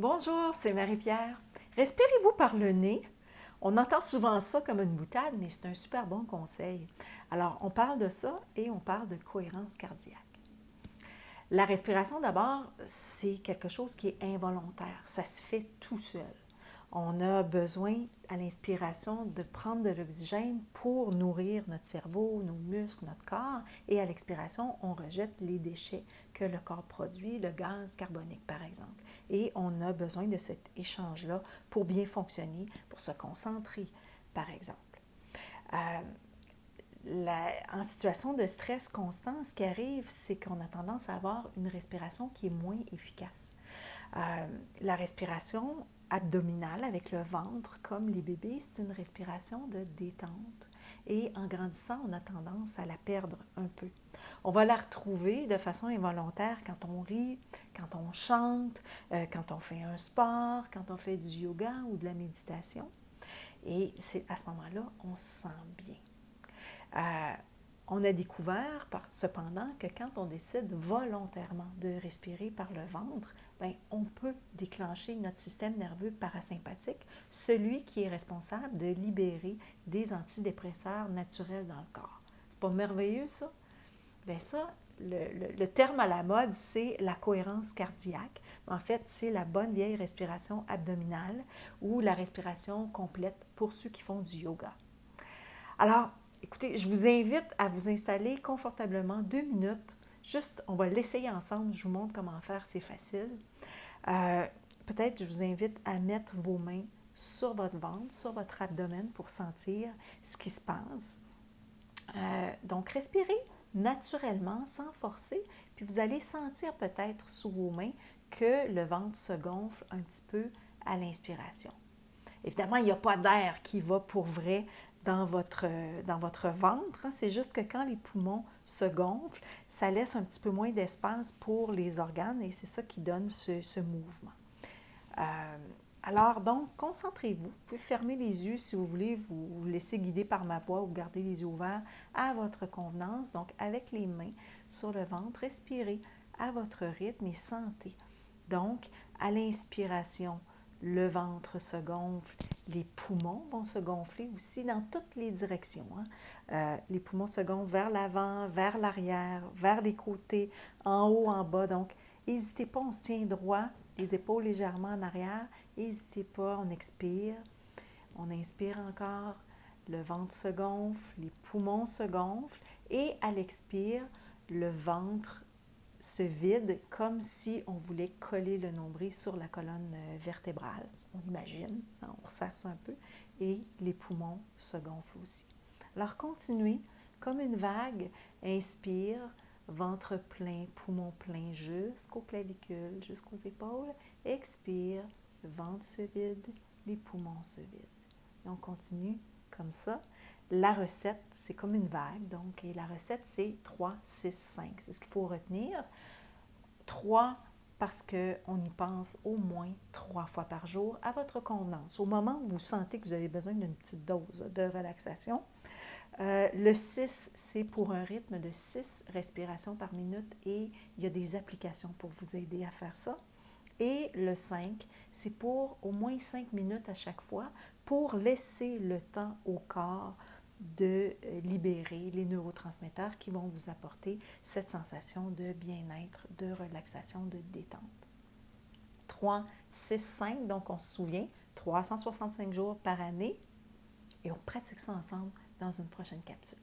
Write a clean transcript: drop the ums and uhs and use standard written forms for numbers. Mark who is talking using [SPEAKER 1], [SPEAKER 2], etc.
[SPEAKER 1] Bonjour, c'est Marie-Pierre. Respirez-vous par le nez? On entend souvent ça comme une boutade, mais c'est un super bon conseil. Alors, on parle de ça et on parle de cohérence cardiaque. La respiration, d'abord, c'est quelque chose qui est involontaire. Ça se fait tout seul. On a besoin, à l'inspiration, de prendre de l'oxygène pour nourrir notre cerveau, nos muscles, notre corps. Et à l'expiration, on rejette les déchets que le corps produit, le gaz carbonique, par exemple. Et on a besoin de cet échange-là pour bien fonctionner, pour se concentrer, par exemple. En situation de stress constant, ce qui arrive, c'est qu'on a tendance à avoir une respiration qui est moins efficace. La respiration abdominale avec le ventre, comme les bébés, c'est une respiration de détente. Et en grandissant, on a tendance à la perdre un peu. On va la retrouver de façon involontaire quand on rit, quand on chante, quand on fait un sport, quand on fait du yoga ou de la méditation. Et c'est à ce moment-là, on se sent bien. On a découvert, cependant, que quand on décide volontairement de respirer par le ventre, bien, on peut déclencher notre système nerveux parasympathique, celui qui est responsable de libérer des antidépresseurs naturels dans le corps. C'est pas merveilleux, ça? Bien, ça, le terme à la mode, c'est la cohérence cardiaque. En fait, c'est la bonne vieille respiration abdominale ou la respiration complète pour ceux qui font du yoga. Alors, écoutez, je vous invite à vous installer confortablement 2 minutes. Juste, on va l'essayer ensemble. Je vous montre comment faire, c'est facile. Peut-être, je vous invite à mettre vos mains sur votre ventre, sur votre abdomen pour sentir ce qui se passe. Donc, respirez naturellement, sans forcer, puis vous allez sentir peut-être sous vos mains que le ventre se gonfle un petit peu à l'inspiration. Évidemment, il n'y a pas d'air qui va pour vrai dans votre ventre. C'est juste que quand les poumons se gonflent, ça laisse un petit peu moins d'espace pour les organes et c'est ça qui donne ce mouvement. Alors, donc, concentrez-vous. Vous pouvez fermer les yeux si vous voulez, vous laisser guider par ma voix ou garder les yeux ouverts à votre convenance. Donc, avec les mains sur le ventre, respirez à votre rythme et sentez. Donc, à l'inspiration, le ventre se gonfle, les poumons vont se gonfler aussi dans toutes les directions. Les poumons se gonflent vers l'avant, vers l'arrière, vers les côtés, en haut, en bas. Donc, n'hésitez pas, on se tient droit, les épaules légèrement en arrière. N'hésitez pas, on expire. On inspire encore, le ventre se gonfle, les poumons se gonflent et à l'expire, le ventre se vide comme si on voulait coller le nombril sur la colonne vertébrale. On imagine, on resserre ça un peu, et les poumons se gonflent aussi. Alors continuez comme une vague, inspire, ventre plein, poumon plein jusqu'aux clavicules, jusqu'aux épaules, expire, le ventre se vide, les poumons se vident. Et on continue comme ça. La recette, c'est comme une vague. Donc, et la recette, c'est 3, 6, 5. C'est ce qu'il faut retenir. 3, parce qu'on y pense au moins 3 fois par jour à votre convenance. Au moment où vous sentez que vous avez besoin d'une petite dose de relaxation. Le 6, c'est pour un rythme de 6 respirations par minute et il y a des applications pour vous aider à faire ça. Et le 5, c'est pour au moins 5 minutes à chaque fois pour laisser le temps au corps de libérer les neurotransmetteurs qui vont vous apporter cette sensation de bien-être, de relaxation, de détente. 3, 6, 5, donc on se souvient, 365 jours par année et on pratique ça ensemble dans une prochaine capsule.